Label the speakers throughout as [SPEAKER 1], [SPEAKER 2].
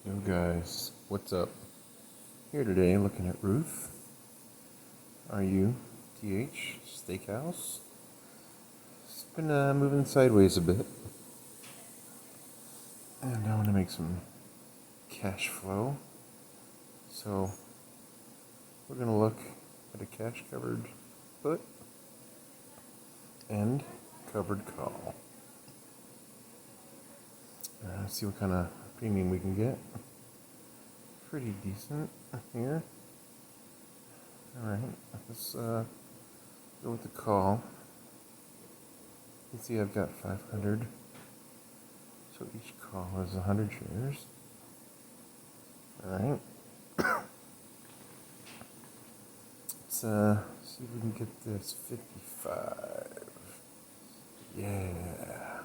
[SPEAKER 1] Yo guys, what's up? Here today looking at Ruth. RUTH Steakhouse. It's been moving sideways a bit. And I want to make some cash flow. So we're going to look at a cash covered put and covered call. See what kind of premium we can get. Pretty decent here. Alright, let's go with the call. You can see I've got 500. So each call is 100 shares. Alright. Let's see if we can get this 55. Yeah.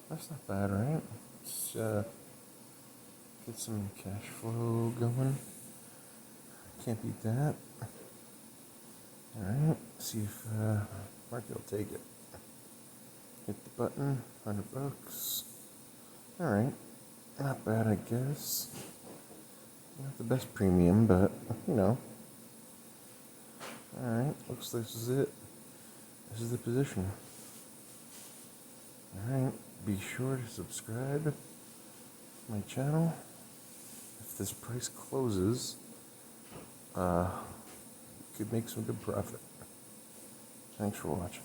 [SPEAKER 1] That's not bad, right? Let's get some cash flow going. Can't beat that. Alright, see if market will take it. Hit the button, $100. Alright, not bad, I guess. Not the best premium, but you know. Alright, looks like this is it. This is the position. Alright, be sure to subscribe to my channel. If this price closes, could make some good profit. Thanks for watching.